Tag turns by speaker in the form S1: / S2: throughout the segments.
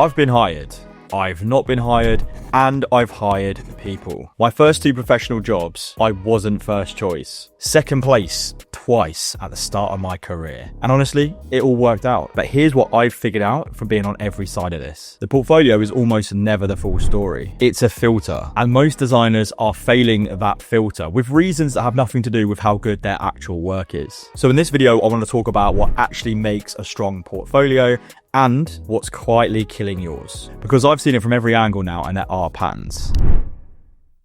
S1: I've been hired, I've not been hired, and I've hired people. My first 2 professional jobs, I wasn't first choice. Second place twice at the start of my career. And honestly, it all worked out. But here's what I've figured out from being on every side of this. The portfolio is almost never the full story. It's a filter. And most designers are failing that filter with reasons that have nothing to do with how good their actual work is. So in this video, I want to talk about what actually makes a strong portfolio and what's quietly killing yours. Because I've seen it from every angle now, and there are patterns.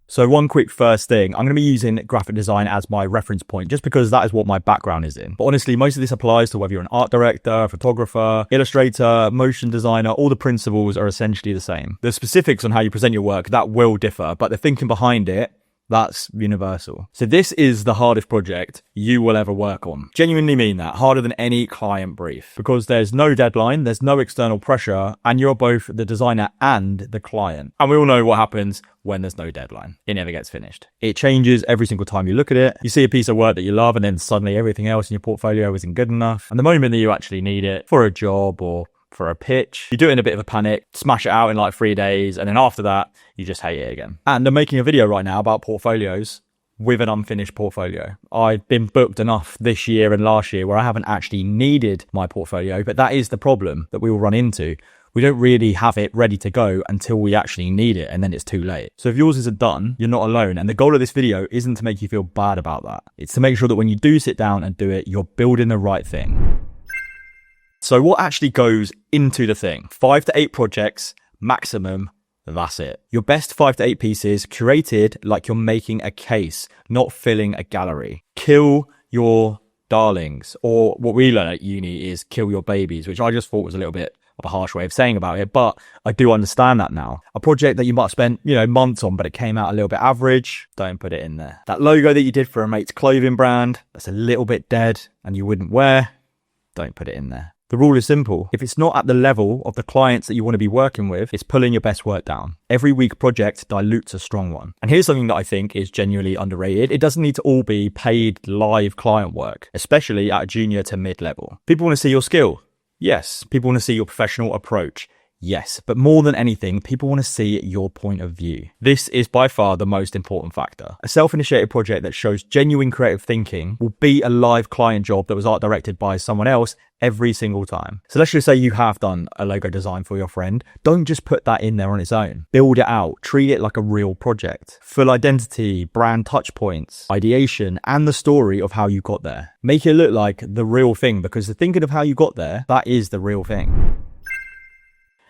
S1: So one quick first thing, I'm going to be using graphic design as my reference point just because that is what my background is in. But honestly, most of this applies to whether you're an art director, photographer, illustrator, motion designer, all the principles are essentially the same. The specifics on how you present your work, that will differ, but the thinking behind it, that's universal. So this is the hardest project you will ever work on. Genuinely mean that. Harder than any client brief. Because there's no deadline, there's no external pressure, and you're both the designer and the client. And we all know what happens when there's no deadline. It never gets finished. It changes every single time you look at it. You see a piece of work that you love, and then suddenly everything else in your portfolio isn't good enough. And the moment that you actually need it for a job or for a pitch, you do it in a bit of a panic, smash it out in like 3 days, and then after that, you just hate it again. And I'm making a video right now about portfolios with an unfinished portfolio. I've been booked enough this year and last year where I haven't actually needed my portfolio, but that is the problem that we will run into. We don't really have it ready to go until we actually need it, and then it's too late. So if yours isn't done, you're not alone. And the goal of this video isn't to make you feel bad about that. It's to make sure that when you do sit down and do it, you're building the right thing. So what actually goes into the thing? 5 to 8 projects, maximum, that's it. Your best 5 to 8 pieces curated like you're making a case, not filling a gallery. Kill your darlings, or what we learn at uni is kill your babies, which I just thought was a little bit of a harsh way of saying about it, but I do understand that now. A project that you might have spent, months on, but it came out a little bit average, don't put it in there. That logo that you did for a mate's clothing brand, that's a little bit dead and you wouldn't wear, don't put it in there. The rule is simple. If it's not at the level of the clients that you want to be working with, it's pulling your best work down. Every weak project dilutes a strong one. And here's something that I think is genuinely underrated. It doesn't need to all be paid live client work, especially at a junior to mid-level. People want to see your skill. Yes. People want to see your professional approach. Yes, but more than anything, people want to see your point of view. This is by far the most important factor. A self-initiated project that shows genuine creative thinking will be a live client job that was art directed by someone else every single time. So let's just say you have done a logo design for your friend. Don't just put that in there on its own. Build it out. Treat it like a real project. Full identity, brand touch points, ideation, and the story of how you got there. Make it look like the real thing, because the thinking of how you got there, that is the real thing.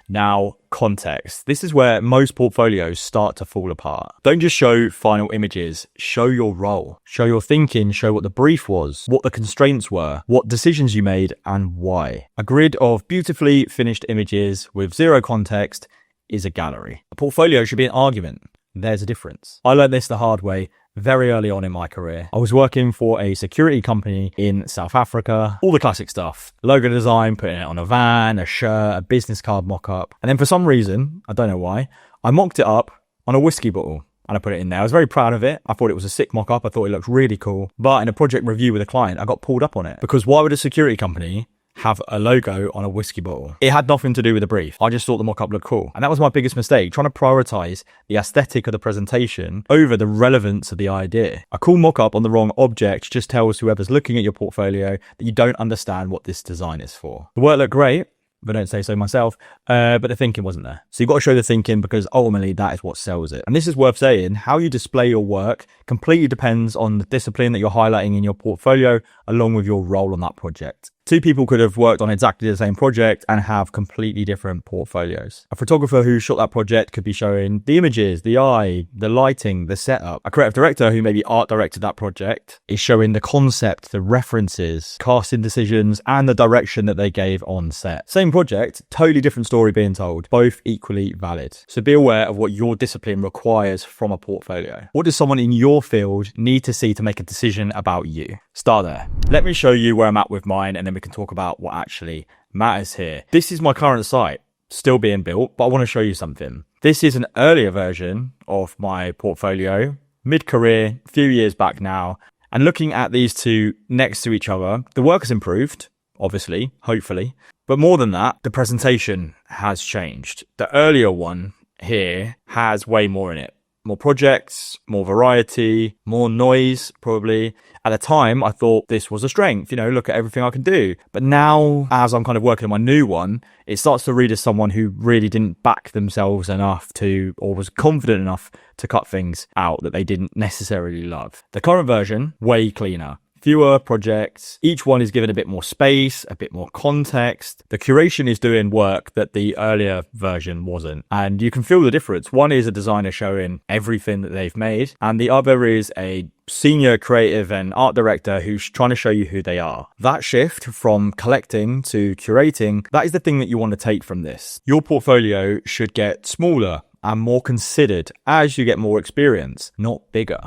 S1: Now, context. This is where most portfolios start to fall apart. Don't just show final images, show your role. Show your thinking, show what the brief was, what the constraints were, what decisions you made, and why. A grid of beautifully finished images with zero context is a gallery. A portfolio should be an argument. There's a difference. I learned this the hard way very early on in my career. I was working for a security company in South Africa, all the classic stuff. Logo design, putting it on a van, a shirt, a business card mock-up. And then for some reason, I don't know why, I mocked it up on a whiskey bottle and I put it in there. I was very proud of it. I thought it was a sick mock-up. I thought it looked really cool. But in a project review with a client, I got pulled up on it. Because why would a security company have a logo on a whiskey bottle? It had nothing to do with the brief. I just thought the mock-up looked cool. And that was my biggest mistake, trying to prioritize the aesthetic of the presentation over the relevance of the idea. A cool mock-up on the wrong object just tells whoever's looking at your portfolio that you don't understand what this design is for. The work looked great, if I don't say so myself, but the thinking wasn't there. So you've got to show the thinking, because ultimately that is what sells it. And this is worth saying, how you display your work completely depends on the discipline that you're highlighting in your portfolio, along with your role on that project. 2 people could have worked on exactly the same project and have completely different portfolios. A photographer who shot that project could be showing the images, the eye, the lighting, the setup. A creative director who maybe art directed that project is showing the concept, the references, casting decisions, and the direction that they gave on set. Same project, totally different story being told, both equally valid. So be aware of what your discipline requires from a portfolio. What does someone in your field need to see to make a decision about you? Start there. Let me show you where I'm at with mine, and then we can talk about what actually matters here. This is my current site, still being built, but I want to show you something. This is an earlier version of my portfolio, mid-career, a few years back now. And looking at these two next to each other, the work has improved, obviously, hopefully, But more than that, the presentation has changed. The earlier one here has way more in it. More projects, more variety, more noise, probably. At the time, I thought this was a strength, look at everything I can do. But now, as I'm kind of working on my new one, it starts to read as someone who really didn't back themselves enough to, or was confident enough to cut things out that they didn't necessarily love. The current version, way cleaner. Fewer projects, each one is given a bit more space, a bit more context. The curation is doing work that the earlier version wasn't, and you can feel the difference. One is a designer showing everything that they've made, and the other is a senior creative and art director who's trying to show you who they are. That shift from collecting to curating, that is the thing that you want to take from this. Your portfolio should get smaller and more considered as you get more experience, not bigger.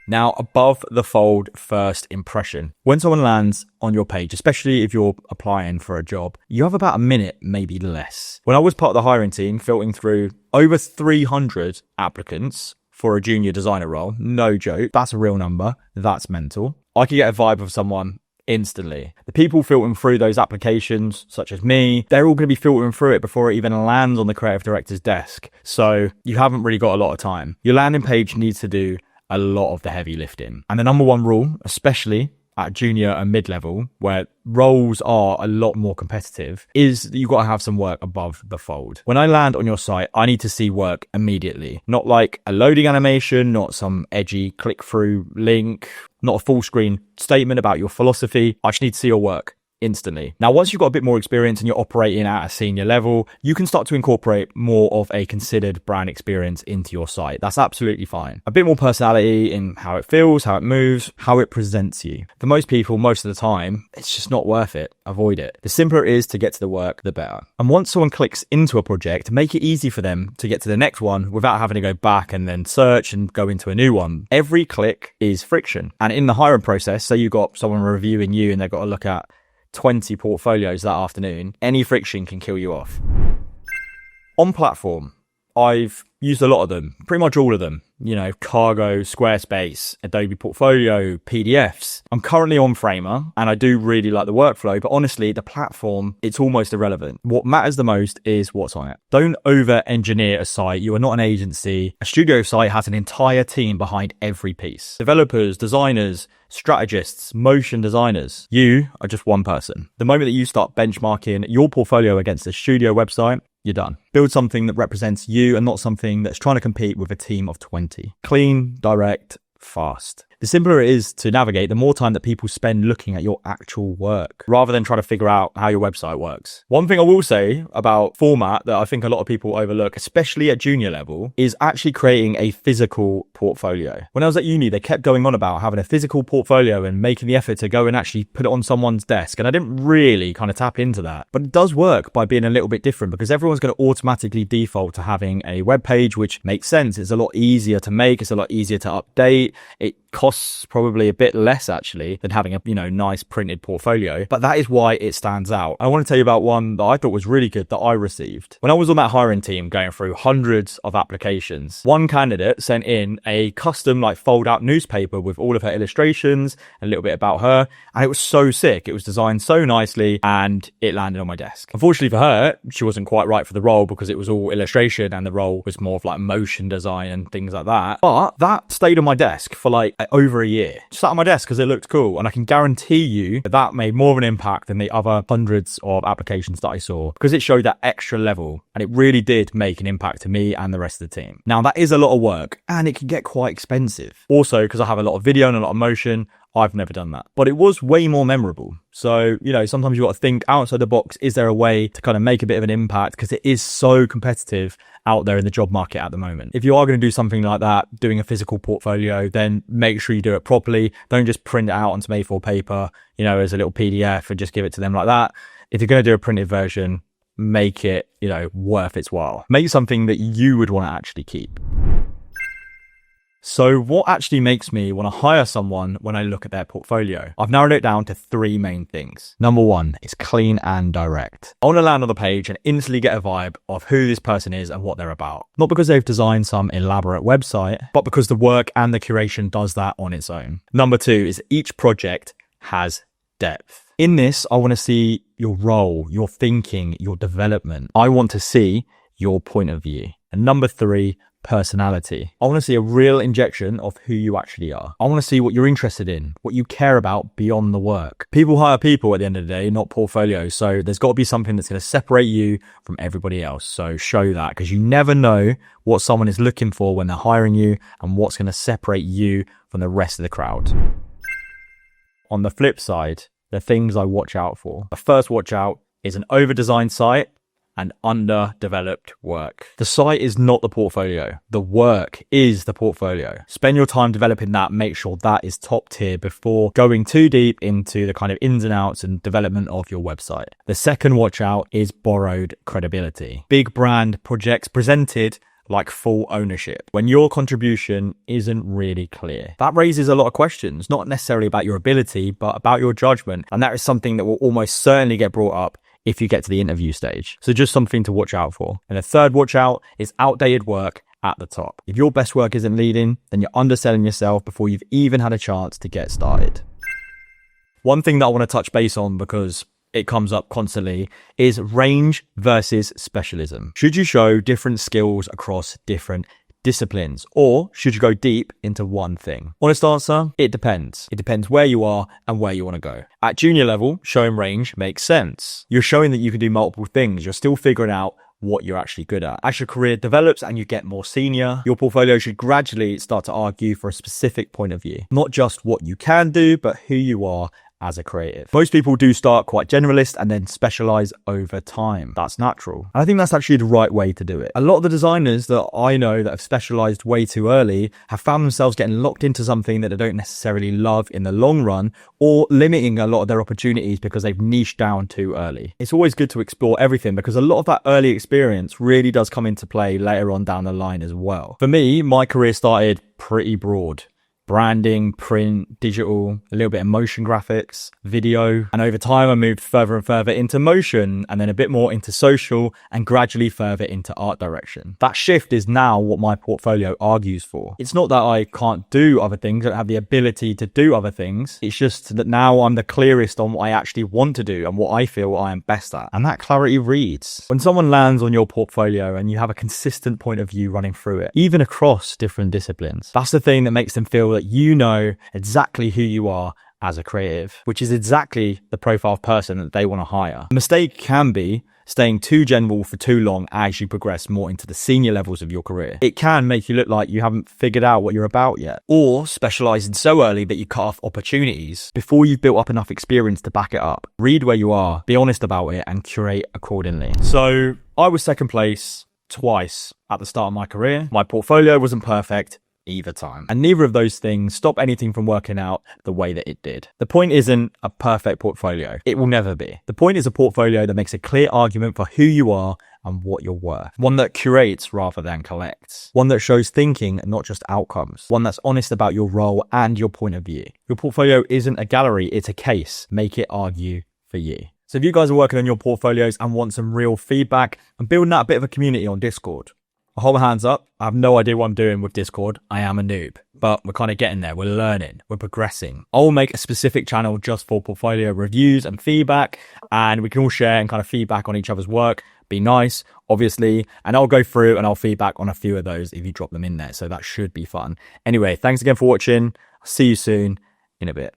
S1: Now, above the fold first impression. When someone lands on your page, especially if you're applying for a job, you have about a minute, maybe less. When I was part of the hiring team, filtering through over 300 applicants for a junior designer role, no joke, that's a real number, that's mental. I could get a vibe of someone instantly. The people filtering through those applications, such as me, they're all going to be filtering through it before it even lands on the creative director's desk. So you haven't really got a lot of time. Your landing page needs to do a lot of the heavy lifting. And the number one rule, especially at junior and mid-level, where roles are a lot more competitive, is that you've got to have some work above the fold. When I land on your site, I need to see work immediately. Not like a loading animation, not some edgy click-through link, not a full screen statement about your philosophy. I just need to see your work instantly. Now, once you've got a bit more experience and you're operating at a senior level, you can start to incorporate more of a considered brand experience into your site. That's absolutely fine. A bit more personality in how it feels, how it moves, how it presents you. For most people, most of the time, it's just not worth it. Avoid it. The simpler it is to get to the work, the better. And once someone clicks into a project, make it easy for them to get to the next one without having to go back and then search and go into a new one. Every click is friction. And in the hiring process, say you've got someone reviewing you and they've got to look at 20 portfolios that afternoon, any friction can kill you off. On platform, I've used a lot of them, pretty much all of them. Cargo, Squarespace, Adobe Portfolio, PDFs. I'm currently on Framer and I do really like the workflow, but honestly, the platform, it's almost irrelevant. What matters the most is what's on it. Don't over-engineer a site. You are not an agency. A studio site has an entire team behind every piece. Developers, designers, strategists, motion designers. You are just one person. The moment that you start benchmarking your portfolio against a studio website, you're done. Build something that represents you and not something that's trying to compete with a team of 20. Clean, direct, fast. The simpler it is to navigate, the more time that people spend looking at your actual work, rather than trying to figure out how your website works. One thing I will say about format that I think a lot of people overlook, especially at junior level, is actually creating a physical portfolio. When I was at uni, they kept going on about having a physical portfolio and making the effort to go and actually put it on someone's desk. And I didn't really kind of tap into that. But it does work by being a little bit different, because everyone's going to automatically default to having a web page, which makes sense. It's a lot easier to make. It's a lot easier to update. It costs probably a bit less actually than having a nice printed portfolio, but that is why it stands out. I want to tell you about one that I thought was really good that I received. When I was on that hiring team going through hundreds of applications, one candidate sent in a custom fold out newspaper with all of her illustrations, a little bit about her, and it was so sick. It was designed so nicely and it landed on my desk. Unfortunately for her, she wasn't quite right for the role because it was all illustration and the role was more of motion design and things like that. But that stayed on my desk for over a year. Just sat on my desk because it looked cool, and I can guarantee you that made more of an impact than the other hundreds of applications that I saw, because it showed that extra level and it really did make an impact to me and the rest of the team. Now, that is a lot of work and it can get quite expensive. Also, because I have a lot of video and a lot of motion, I've never done that, but it was way more memorable. So, sometimes you've got to think outside the box. Is there a way to kind of make a bit of an impact? Because it is so competitive out there in the job market at the moment. If you are going to do something like that, doing a physical portfolio, then make sure you do it properly. Don't just print it out onto A4 paper, as a little PDF and just give it to them like that. If you're going to do a printed version, make it, worth its while. Make something that you would want to actually keep. So what actually makes me want to hire someone when I look at their portfolio? I've narrowed it down to 3 main things. Number 1 is clean and direct. I want to land on the page and instantly get a vibe of who this person is and what they're about. Not because they've designed some elaborate website, but because the work and the curation does that on its own. Number 2 is each project has depth. In this, I want to see your role, your thinking, your development. I want to see your point of view. And number 3, personality. I want to see a real injection of who you actually are. I want to see what you're interested in, what you care about beyond the work. People hire people at the end of the day, not portfolios. So there's got to be something that's going to separate you from everybody else. So show that, because you never know what someone is looking for when they're hiring you and what's going to separate you from the rest of the crowd. On the flip side, the things I watch out for. The first watch out is an over-designed site and underdeveloped work. The site is not the portfolio. The work is the portfolio. Spend your time developing that. Make sure that is top tier before going too deep into the kind of ins and outs and development of your website. The second watch out is borrowed credibility. Big brand projects presented like full ownership, when your contribution isn't really clear. That raises a lot of questions, not necessarily about your ability, but about your judgment. And that is something that will almost certainly get brought up if you get to the interview stage. So just something to watch out for. And the third watch out is outdated work at the top. If your best work isn't leading, then you're underselling yourself before you've even had a chance to get started. One thing that I want to touch base on, because it comes up constantly, is range versus specialism. Should you show different skills across different disciplines, or should you go deep into one thing? Honest answer, it depends. It depends where you are and where you want to go. At junior level, showing range makes sense. You're showing that you can do multiple things. You're still figuring out what you're actually good at. As your career develops and you get more senior, your portfolio should gradually start to argue for a specific point of view. Not just what you can do, but who you are as a creative. Most people do start quite generalist and then specialize over time. That's natural. And I think that's actually the right way to do it. A lot of the designers that I know that have specialized way too early have found themselves getting locked into something that they don't necessarily love in the long run, or limiting a lot of their opportunities because they've niched down too early. It's always good to explore everything, because a lot of that early experience really does come into play later on down the line as well. For me, my career started pretty broad. Branding, print, digital, a little bit of motion graphics, video. And over time, I moved further and further into motion, and then a bit more into social, and gradually further into art direction. That shift is now what my portfolio argues for. It's not that I can't do other things, I don't have the ability to do other things. It's just that now I'm the clearest on what I actually want to do and what I feel I am best at. And that clarity reads. When someone lands on your portfolio and you have a consistent point of view running through it, even across different disciplines, that's the thing that makes them feel that you know exactly who you are as a creative, which is exactly the profile of person that they want to hire. A mistake can be staying too general for too long as you progress more into the senior levels of your career. It can make you look like you haven't figured out what you're about yet, or specializing so early that you cut off opportunities before you've built up enough experience to back it up. Read where you are, be honest about it, and curate accordingly. So I was second place twice at the start of my career. My portfolio wasn't perfect either time, and neither of those things stop anything from working out the way that it did. The point isn't a perfect portfolio. It will never be. The point is a portfolio that makes a clear argument for who you are and what you're worth. One that curates rather than collects. One that shows thinking and not just outcomes. One that's honest about your role and your point of view. Your portfolio isn't a gallery, it's a case. Make it argue for you. So if you guys are working on your portfolios and want some real feedback, I'm building out a bit of a community on Discord. I'll hold my hands up. I have no idea what I'm doing with Discord. I am a noob, but we're kind of getting there. We're learning. We're progressing. I'll make a specific channel just for portfolio reviews and feedback, and we can all share and kind of feedback on each other's work. Be nice, obviously, and I'll go through and I'll feedback on a few of those if you drop them in there. So that should be fun. Anyway, thanks again for watching. I'll see you soon in a bit.